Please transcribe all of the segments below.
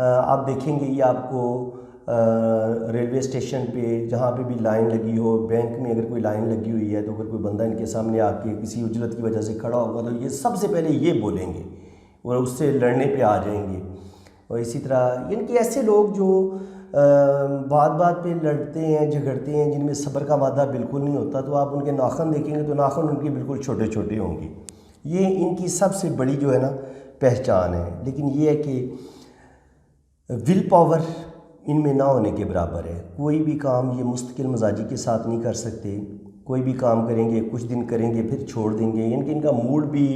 آپ دیکھیں گے یہ آپ کو ریلوے اسٹیشن پہ جہاں پہ بھی لائن لگی ہو، بینک میں اگر کوئی لائن لگی ہوئی ہے تو اگر کوئی بندہ ان کے سامنے آ کے کسی اجرت کی وجہ سے کھڑا ہوگا تو یہ سب سے پہلے یہ بولیں گے اور اس سے لڑنے پہ آ جائیں گے. اور اسی طرح یعنی کہ ایسے لوگ جو بات بات پہ لڑتے ہیں، جھگڑتے ہیں، جن میں صبر کا وعدہ بالکل نہیں ہوتا، تو آپ ان کے ناخن دیکھیں گے تو ناخن ان کے بالکل چھوٹے چھوٹے ہوں گے. یہ ان کی سب سے بڑی جو ہے نا پہچان ہے. لیکن یہ ہے کہ ول پاور ان میں نہ ہونے کے برابر ہے. کوئی بھی کام یہ مستقل مزاجی کے ساتھ نہیں کر سکتے. کوئی بھی کام کریں گے، کچھ دن کریں گے پھر چھوڑ دیں گے. یعنی کہ ان کا موڈ بھی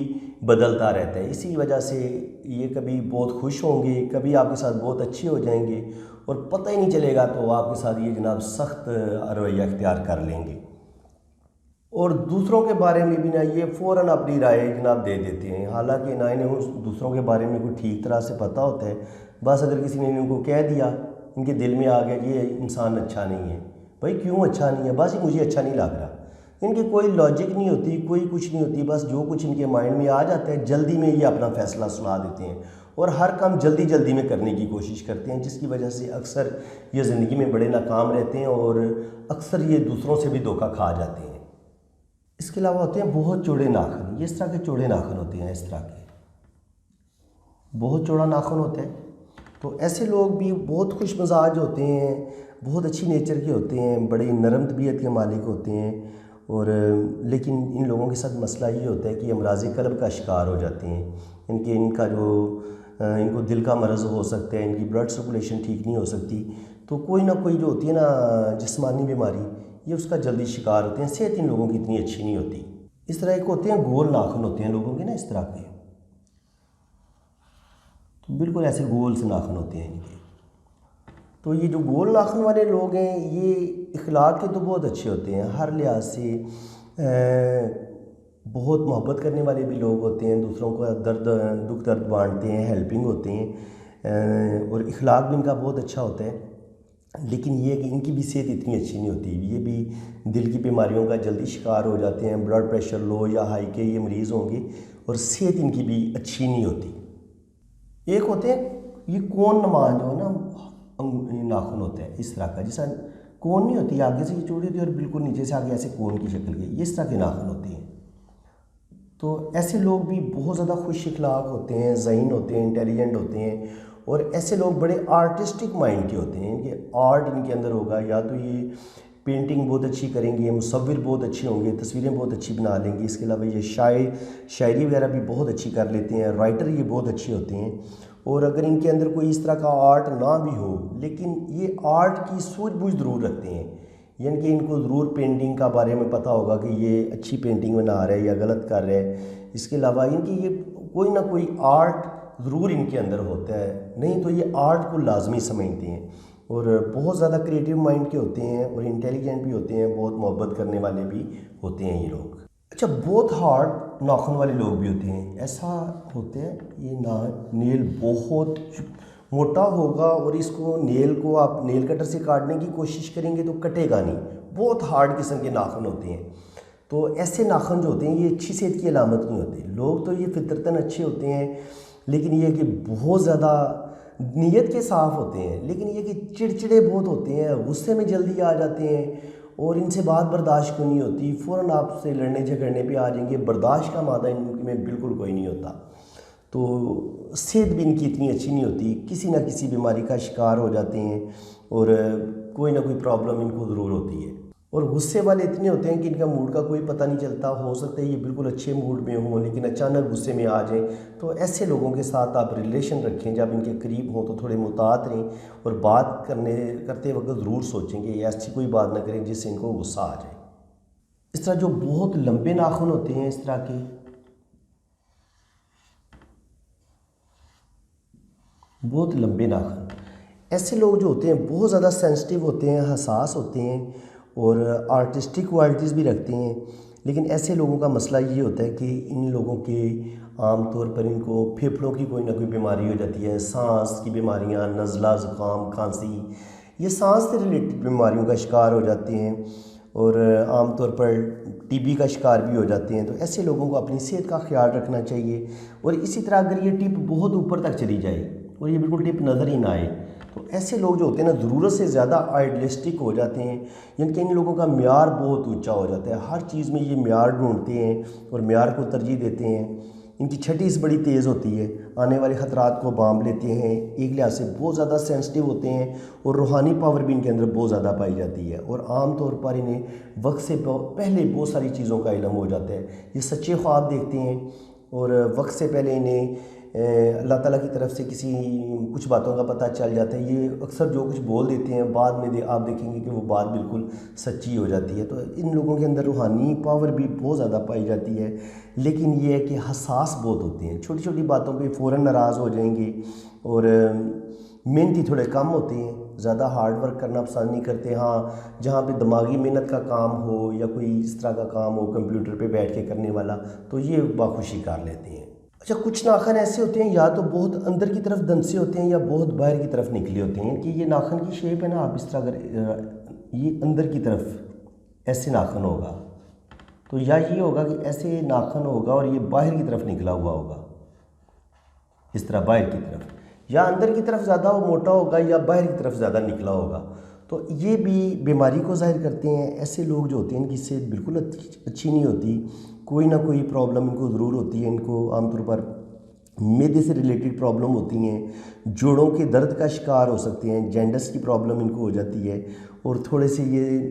بدلتا رہتا ہے. اسی وجہ سے یہ کبھی بہت خوش ہوں گے، کبھی آپ کے ساتھ بہت اچھے ہو جائیں گے اور پتہ ہی نہیں چلے گا تو آپ کے ساتھ یہ جناب سخت رویہ اختیار کر لیں گے. اور دوسروں کے بارے میں بھی نہ یہ فوراً اپنی رائے جناب دے دیتے ہیں، حالانکہ نہ انہیں دوسروں کے بارے میں کوئی ٹھیک طرح سے پتہ ہوتا ہے. بس اگر کسی نے ان کو کہہ دیا، ان کے دل میں آ گیا کہ یہ انسان اچھا نہیں ہے. بھائی کیوں اچھا نہیں ہے؟ بس مجھے اچھا نہیں لگ رہا. ان کی کوئی لاجک نہیں ہوتی، کوئی کچھ نہیں ہوتی. بس جو کچھ ان کے مائنڈ میں آ جاتا ہے جلدی میں یہ اپنا فیصلہ سنا دیتے ہیں اور ہر کام جلدی جلدی میں کرنے کی کوشش کرتے ہیں، جس کی وجہ سے اکثر یہ زندگی میں بڑے ناکام رہتے ہیں اور اکثر یہ دوسروں سے بھی دھوکہ کھا جاتے ہیں. اس کے علاوہ ہوتے ہیں بہت چوڑے ناخن. یہ اس طرح کے چوڑے ناخن ہوتے ہیں، اس طرح کے بہت چوڑا ناخن ہوتا ہے. تو ایسے لوگ بھی بہت خوش مزاج ہوتے ہیں، بہت اچھی نیچر کے ہوتے ہیں، بڑے نرم طبیعت کے مالک ہوتے ہیں. اور لیکن ان لوگوں کے ساتھ مسئلہ یہ ہوتا ہے کہ امراض قلب کا شکار ہو جاتے ہیں. ان کا جو ان کو دل کا مرض ہو سکتا ہے، ان کی بلڈ سرکولیشن ٹھیک نہیں ہو سکتی، تو کوئی نہ کوئی جو ہوتی ہے نا جسمانی بیماری، یہ اس کا جلدی شکار ہوتے ہیں. صحت ان لوگوں کی اتنی اچھی نہیں ہوتی. اس طرح ایک ہوتے ہیں گول ناخن ہوتے ہیں لوگوں کے نا، اس طرح کے تو بالکل ایسے گول سے ناخن ہوتے ہیں ان کے. تو یہ جو گول ناخن والے لوگ ہیں یہ اخلاق کے تو بہت اچھے ہوتے ہیں، ہر لحاظ سے بہت محبت کرنے والے بھی لوگ ہوتے ہیں، دوسروں کا دکھ درد بانٹتے ہیں، ہیلپنگ ہوتے ہیں، اور اخلاق بھی ان کا بہت اچھا ہوتا ہے. لیکن یہ کہ ان کی بھی صحت اتنی اچھی نہیں ہوتی. یہ بھی دل کی بیماریوں کا جلدی شکار ہو جاتے ہیں، بلڈ پریشر لو یا ہائی کے یہ مریض ہوں گے اور صحت ان کی بھی اچھی نہیں ہوتی. ایک ہوتے ہیں یہ کون نما جو ہے نا ناخن ہوتا ہے اس طرح کا، جیسا کون نہیں ہوتی، آگے سے یہ چوڑی ہوتی ہے اور بالکل نیچے سے آگے ایسے کون کی شکل کے، یہ اس طرح کے ناخن ہوتے ہیں. تو ایسے لوگ بھی بہت زیادہ خوش اخلاق ہوتے ہیں، ذہین ہوتے ہیں، انٹیلیجنٹ ہوتے ہیں. اور ایسے لوگ بڑے آرٹسٹک مائنڈ کے ہوتے ہیں کہ آرٹ ان کے اندر ہوگا. یا تو یہ پینٹنگ بہت اچھی کریں گے، مصور بہت اچھے ہوں گے، تصویریں بہت اچھی بنا لیں گے. اس کے علاوہ یہ شاعری وغیرہ بھی بہت اچھی کر لیتے ہیں، رائٹر یہ بہت اچھے ہوتے ہیں. اور اگر ان کے اندر کوئی اس طرح کا آرٹ نہ بھی ہو لیکن یہ آرٹ کی سوجھ بوجھ ضرور رکھتے ہیں. یعنی کہ ان کو ضرور پینٹنگ کا بارے میں پتہ ہوگا کہ یہ اچھی پینٹنگ بنا رہا ہے یا غلط کر رہا ہے. اس کے علاوہ ان کی یہ کوئی نہ کوئی آرٹ ضرور ان کے اندر ہوتا ہے، نہیں تو یہ آرٹ کو لازمی سمجھتے ہیں. اور بہت زیادہ کریٹیو مائنڈ کے ہوتے ہیں اور انٹیلیجنٹ بھی ہوتے ہیں، بہت محبت کرنے والے بھی ہوتے ہیں یہ لوگ. اچھا بہت ہارڈ ناخن والے لوگ بھی ہوتے ہیں. ایسا ہوتا ہے یہ نیل بہت موٹا ہوگا اور اس کو نیل کو آپ نیل کٹر سے کاٹنے کی کوشش کریں گے تو کٹے گا نہیں. بہت ہارڈ قسم کے ناخن ہوتے ہیں. تو ایسے ناخن جو ہوتے ہیں یہ اچھی صحت کی علامت نہیں ہوتے. لوگ تو یہ فطرتاً اچھے ہوتے ہیں، لیکن یہ کہ بہت زیادہ نیت کے صاف ہوتے ہیں، لیکن یہ کہ چڑچڑے بہت ہوتے ہیں، غصے میں جلدی آ جاتے ہیں اور ان سے بات برداشت کو نہیں ہوتی، فوراً آپ سے لڑنے جھگڑنے پہ آ جائیں گے. برداشت کا مادہ ان میں بالکل کوئی نہیں ہوتا. تو صحت بھی ان کی اتنی اچھی نہیں ہوتی، کسی نہ کسی بیماری کا شکار ہو جاتے ہیں اور کوئی نہ کوئی پرابلم ان کو ضرور ہوتی ہے. اور غصے والے اتنے ہوتے ہیں کہ ان کا موڈ کا کوئی پتہ نہیں چلتا. ہو سکتا ہے یہ بالکل اچھے موڈ میں ہوں لیکن اچانک غصے میں آ جائیں. تو ایسے لوگوں کے ساتھ آپ ریلیشن رکھیں، جب ان کے قریب ہوں تو تھوڑے محتاط رہیں اور بات کرتے وقت ضرور سوچیں کہ ایسی کوئی بات نہ کریں جس سے ان کو غصہ آ جائے. اس طرح جو بہت لمبے ناخن ہوتے ہیں، اس طرح کے بہت لمبے ناخن، ایسے لوگ جو ہوتے ہیں بہت زیادہ سینسٹیو ہوتے ہیں، حساس ہوتے ہیں اور آرٹسٹک کوالٹیز بھی رکھتے ہیں. لیکن ایسے لوگوں کا مسئلہ یہ ہوتا ہے کہ ان لوگوں کے عام طور پر ان کو پھیپھڑوں کی کوئی نہ کوئی بیماری ہو جاتی ہے، سانس کی بیماریاں، نزلہ، زکام، کھانسی، یہ سانس سے ریلیٹڈ بیماریوں کا شکار ہو جاتے ہیں اور عام طور پر ٹی بی کا شکار بھی ہو جاتے ہیں. تو ایسے لوگوں کو اپنی صحت کا خیال رکھنا چاہیے. اور اسی طرح اگر یہ ٹپ بہت اوپر تک چلی جائے اور یہ بالکل ٹپ نظر ہی نہ آئے. تو ایسے لوگ جو ہوتے ہیں نا ضرورت سے زیادہ آئیڈیلسٹک ہو جاتے ہیں، یعنی کہ ان لوگوں کا معیار بہت اونچا ہو جاتا ہے، ہر چیز میں یہ معیار ڈھونڈتے ہیں اور معیار کو ترجیح دیتے ہیں. ان کی چھٹیس بڑی تیز ہوتی ہے، آنے والے خطرات کو بانپ لیتے ہیں، ایک لحاظ سے بہت زیادہ سینسٹیو ہوتے ہیں، اور روحانی پاور بھی ان کے اندر بہت زیادہ پائی جاتی ہے، اور عام طور پر انہیں وقت سے پہلے بہت ساری چیزوں کا علم ہو جاتا ہے. یہ سچے خواب دیکھتے ہیں اور وقت سے پہلے انہیں اللہ تعالیٰ کی طرف سے کچھ باتوں کا پتہ چل جاتا ہے. یہ اکثر جو کچھ بول دیتے ہیں بعد میں آپ دیکھیں گے کہ وہ بات بالکل سچی ہو جاتی ہے. تو ان لوگوں کے اندر روحانی پاور بھی بہت زیادہ پائی جاتی ہے، لیکن یہ ہے کہ حساس بہت ہوتے ہیں، چھوٹی چھوٹی باتوں پہ فوراً ناراض ہو جائیں گے، اور محنتی تھوڑے کم ہوتے ہیں، زیادہ ہارڈ ورک کرنا پسند نہیں کرتے. ہاں جہاں پہ دماغی محنت کا کام ہو یا کوئی اس طرح کا کام ہو کمپیوٹر پہ بیٹھ کے کرنے والا، تو یہ باخوشی کر لیتے ہیں. اچھا، کچھ ناخن ایسے ہوتے ہیں یا تو بہت اندر کی طرف دنسے ہوتے ہیں یا بہت باہر کی طرف نکلے ہوتے ہیں. کہ یہ ناخن کی شیپ ہے نا، آپ اس طرح اگر یہ اندر کی طرف ایسے ناخن ہوگا تو یا یہ ہوگا کہ ایسے ناخن ہوگا اور یہ باہر کی طرف نکلا ہوا ہوگا، اس طرح باہر کی طرف، یا اندر کی طرف زیادہ موٹا ہوگا یا باہر کی طرف زیادہ نکلا ہوگا. تو یہ بھی بیماری کو ظاہر کرتے ہیں. ایسے لوگ جو ہوتے ہیں ان کی صحت بالکل اچھی نہیں ہوتی، کوئی نہ کوئی پرابلم ان کو ضرور ہوتی ہے. ان کو عام طور پر معدے سے ریلیٹڈ پرابلم ہوتی ہیں، جوڑوں کے درد کا شکار ہو سکتے ہیں، جینڈس کی پرابلم ان کو ہو جاتی ہے، اور تھوڑے سے یہ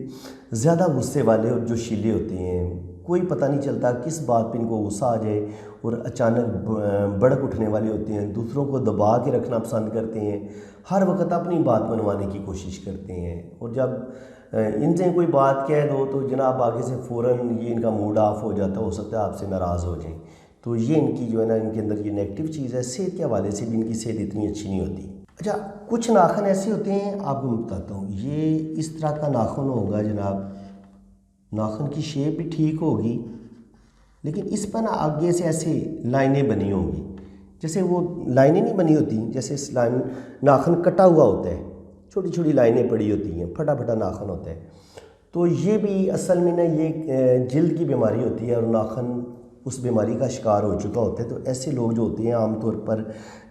زیادہ غصے والے اور جوشیلے ہوتے ہیں. کوئی پتہ نہیں چلتا کس بات پہ ان کو غصہ آ جائے اور اچانک بڑک اٹھنے والے ہوتے ہیں، دوسروں کو دبا کے رکھنا پسند کرتے ہیں، ہر وقت اپنی بات منوانے کی کوشش کرتے ہیں. اور جب ان سے کوئی بات کہہ دو تو جناب آگے سے فوراً یہ ان کا موڈ آف ہو جاتا، ہو سکتا ہے آپ سے ناراض ہو جائیں. تو یہ ان کی جو ہے نا ان کے اندر یہ نیگیٹو چیز ہے. صحت کے حوالے سے بھی ان کی صحت اتنی اچھی نہیں ہوتی. اچھا، کچھ ناخن ایسے ہوتے ہیں، آپ کو بتاتا ہوں. یہ اس طرح کا ناخن ہوگا جناب، ناخن کی شیپ بھی ٹھیک ہوگی، لیکن اس پر نا آگے سے ایسے لائنیں بنی ہوں گی، جیسے وہ لائنیں نہیں بنی ہوتی، جیسے اس ناخن کٹا ہوا ہوتا ہے، چھوٹی چھوٹی لائنیں پڑی ہوتی ہیں، پھٹا پھٹا ناخن ہوتا ہے. تو یہ بھی اصل میں نا یہ جلد کی بیماری ہوتی ہے، اور ناخن اس بیماری کا شکار ہو چکا ہوتا ہے. تو ایسے لوگ جو ہوتے ہیں عام طور پر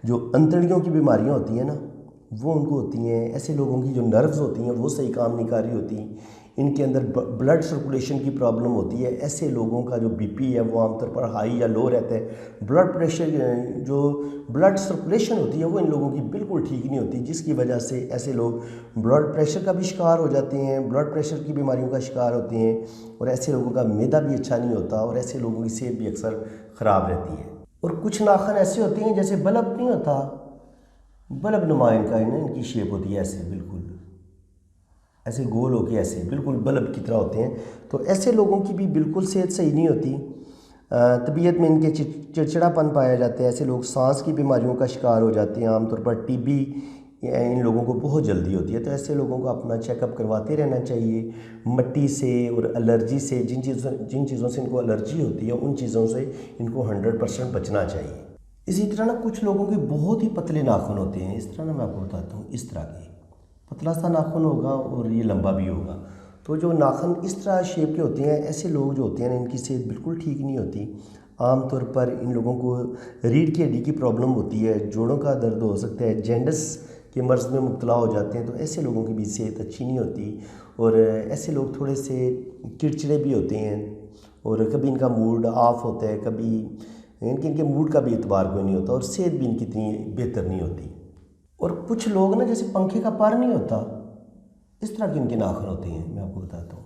جو انتڑیوں کی بیماریاں ہوتی ہیں نا وہ ان کو ہوتی ہیں. ایسے لوگوں کی جو نروز ہوتی ہیں وہ صحیح کام نہیں کر رہی ہوتی، ان کے اندر بلڈ سرکولیشن کی پرابلم ہوتی ہے. ایسے لوگوں کا جو بی پی ہے وہ عام طور پر ہائی یا لو رہتا ہے. بلڈ پریشر جو بلڈ سرکولیشن ہوتی ہے وہ ان لوگوں کی بالکل ٹھیک نہیں ہوتی، جس کی وجہ سے ایسے لوگ بلڈ پریشر کا بھی شکار ہو جاتے ہیں، بلڈ پریشر کی بیماریوں کا شکار ہوتے ہیں، اور ایسے لوگوں کا معدہ بھی اچھا نہیں ہوتا، اور ایسے لوگوں کی صحت بھی اکثر خراب رہتی ہے. اور کچھ ناخن ایسے ہوتے ہیں جیسے بلب نہیں ہوتا، بلب نمائن کا ان کی شیپ ہوتی ہے ایسے، بالکل ایسے گول ہو کے ایسے بالکل بلب کی طرح ہوتے ہیں. تو ایسے لوگوں کی بھی بالکل صحت صحیح نہیں ہوتی، طبیعت میں ان کے چڑچڑا پن پایا جاتا ہے. ایسے لوگ سانس کی بیماریوں کا شکار ہو جاتے ہیں، عام طور پر ٹی بی ان لوگوں کو بہت جلدی ہوتی ہے. تو ایسے لوگوں کو اپنا چیک اپ کرواتے رہنا چاہیے. مٹی سے اور الرجی سے، جن چیزوں سے ان کو الرجی ہوتی ہے ان چیزوں سے ان کو 100% بچنا چاہیے. اسی طرح نا کچھ لوگوں کے بہت ہی پتلے ناخن ہوتے ہیں. اس طرح نا میں آپ کو بتاتا ہوں، اس طرح کے پتلا سا ناخن ہوگا اور یہ لمبا بھی ہوگا. تو جو ناخن اس طرح شیپ کے ہوتے ہیں، ایسے لوگ جو ہوتے ہیں نا ان کی صحت بالکل ٹھیک نہیں ہوتی. عام طور پر ان لوگوں کو ریڑھ کی ہڈی کی پرابلم ہوتی ہے، جوڑوں کا درد ہو سکتا ہے، جینڈس کے مرض میں مبتلا ہو جاتے ہیں. تو ایسے لوگوں کی بھی صحت اچھی نہیں ہوتی، اور ایسے لوگ تھوڑے سے چڑچڑے بھی ہوتے ہیں، اور کبھی ان کا موڈ آف ہوتا ہے، کبھی ان کے موڈ کا بھی اعتبار کوئی نہیں ہوتا، اور صحت بھی ان کی اتنی بہتر نہیں ہوتی. اور کچھ لوگ نا جیسے پنکھے کا پر نہیں ہوتا، اس طرح کے ان کے ناخن ہوتے ہیں. میں آپ کو بتاتا ہوں،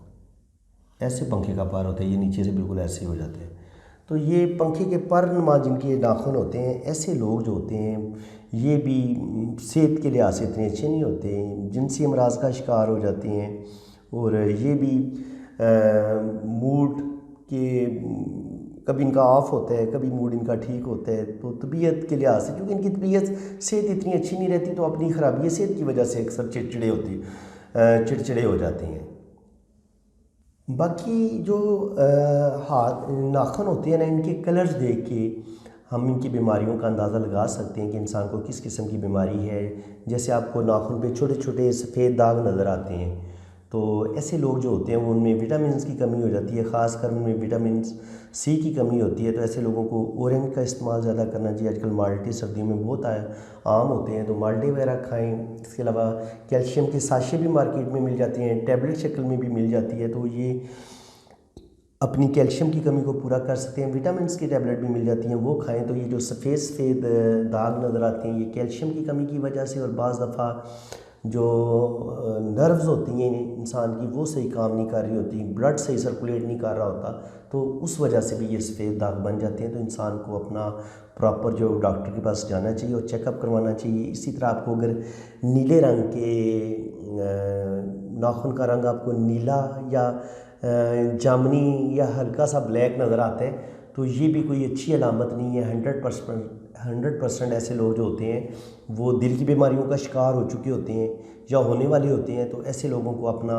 ایسے پنکھے کا پر ہوتا ہے، یہ نیچے سے بالکل ایسے ہو جاتے ہیں. تو یہ پنکھے کے پر نما جن کے ناخن ہوتے ہیں، ایسے لوگ جو ہوتے ہیں یہ بھی صحت کے لحاظ سے اتنے اچھے نہیں ہوتے، جنسی امراض کا شکار ہو جاتے ہیں. اور یہ بھی موڈ کے کبھی ان کا آف ہوتا ہے، کبھی موڈ ان کا ٹھیک ہوتا ہے. تو طبیعت کے لحاظ سے کیونکہ ان کی طبیعت صحت اتنی اچھی نہیں رہتی، تو اپنی خرابی صحت کی وجہ سے اکثر چڑچڑے ہو جاتے ہیں. باقی جو ناخن ہوتے ہیں نا، ان کے کلرز دیکھ کے ہم ان کی بیماریوں کا اندازہ لگا سکتے ہیں کہ انسان کو کس قسم کی بیماری ہے. جیسے آپ کو ناخن پہ چھوٹے چھوٹے سفید داغ نظر آتے ہیں، تو ایسے لوگ جو ہوتے ہیں وہ ان میں وٹامنس کی کمی ہو جاتی ہے، خاص کر ان میں وٹامن سی کی کمی ہوتی ہے، تو ایسے لوگوں کو اورنج کا استعمال زیادہ کرنا چاہیے۔ آج کل مالٹے سردیوں میں بہت عام ہوتے ہیں، تو مالٹے وغیرہ کھائیں۔ اس کے علاوہ کیلشیم کے ساشے بھی مارکیٹ میں مل جاتے ہیں، ٹیبلٹ شکل میں بھی مل جاتی ہے، تو یہ اپنی کیلشیم کی کمی کو پورا کر سکتے ہیں۔ وٹامنس کی ٹیبلٹ بھی مل جاتی ہیں، وہ کھائیں۔ تو یہ جو سفید سفید داغ نظر آتے ہیں، یہ کیلشیم کی کمی کی وجہ سے، اور بعض دفعہ جو نروز ہوتی ہیں انسان کی وہ صحیح کام نہیں کر رہی ہوتی، بلڈ صحیح سرکولیٹ نہیں کر رہا ہوتا، تو اس وجہ سے بھی یہ سفید داغ بن جاتے ہیں۔ تو انسان کو اپنا پراپر جو ڈاکٹر کے پاس جانا چاہیے اور چیک اپ کروانا چاہیے۔ اسی طرح آپ کو اگر نیلے رنگ کے ناخن کا رنگ آپ کو نیلا یا جامنی یا ہلکا سا بلیک نظر آتا ہے، تو یہ بھی کوئی اچھی علامت نہیں ہے۔ 100% ایسے لوگ جو ہوتے ہیں وہ دل کی بیماریوں کا شکار ہو چکے ہوتے ہیں یا ہونے والے ہوتے ہیں، تو ایسے لوگوں کو اپنا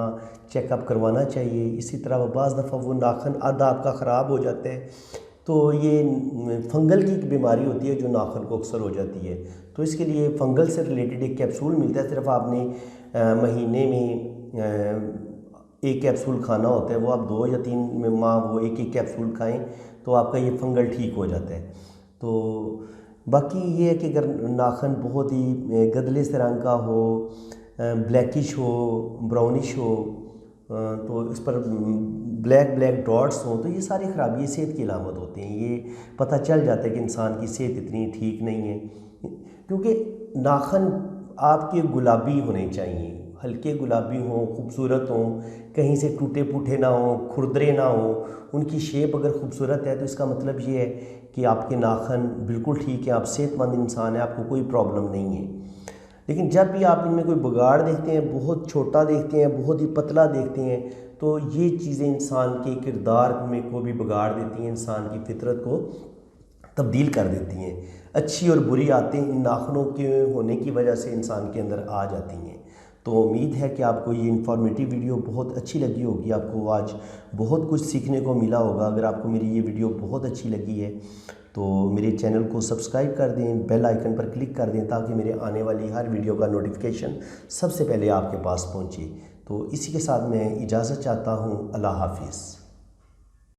چیک اپ کروانا چاہیے۔ اسی طرح بعض دفعہ وہ ناخن آدھا آپ کا خراب ہو جاتا ہے، تو یہ فنگل کی بیماری ہوتی ہے جو ناخن کو اکثر ہو جاتی ہے، تو اس کے لیے فنگل سے ریلیٹڈ ایک کیپسول ملتا ہے، صرف آپ نے مہینے میں ایک کیپسول کھانا ہوتا ہے، وہ آپ 2 یا 3 ماہ وہ ایک کیپسول کھائیں تو آپ کا یہ فنگل ٹھیک ہو جاتا ہے۔ تو باقی یہ ہے کہ اگر ناخن بہت ہی گدلے سے رنگ کا ہو، بلیکش ہو، براؤنش ہو، تو اس پر بلیک ڈاٹس ہوں، تو یہ ساری خرابی صحت کی علامت ہوتے ہیں۔ یہ پتہ چل جاتا ہے کہ انسان کی صحت اتنی ٹھیک نہیں ہے، کیونکہ ناخن آپ کے گلابی ہونے چاہیے، ہلکے گلابی ہوں، خوبصورت ہوں، کہیں سے ٹوٹے پوٹے نہ ہوں، کھردرے نہ ہوں۔ ان کی شیپ اگر خوبصورت ہے تو اس کا مطلب یہ ہے کہ آپ کے ناخن بالکل ٹھیک ہے، آپ صحت مند انسان ہیں، آپ کو کوئی پرابلم نہیں ہے۔ لیکن جب بھی آپ ان میں کوئی بگاڑ دیکھتے ہیں، بہت چھوٹا دیکھتے ہیں، بہت ہی پتلا دیکھتے ہیں، تو یہ چیزیں انسان کے کردار میں کو بھی بگاڑ دیتی ہیں، انسان کی فطرت کو تبدیل کر دیتی ہیں۔ اچھی اور بری عادتیں ان ناخنوں کے ہونے کی وجہ سے انسان کے اندر آ جاتی ہیں۔ تو امید ہے کہ آپ کو یہ انفارمیٹیو ویڈیو بہت اچھی لگی ہوگی، آپ کو آج بہت کچھ سیکھنے کو ملا ہوگا۔ اگر آپ کو میری یہ ویڈیو بہت اچھی لگی ہے تو میرے چینل کو سبسکرائب کر دیں، بیل آئیکن پر کلک کر دیں تاکہ میرے آنے والی ہر ویڈیو کا نوٹیفیکیشن سب سے پہلے آپ کے پاس پہنچے۔ تو اسی کے ساتھ میں اجازت چاہتا ہوں، اللہ حافظ۔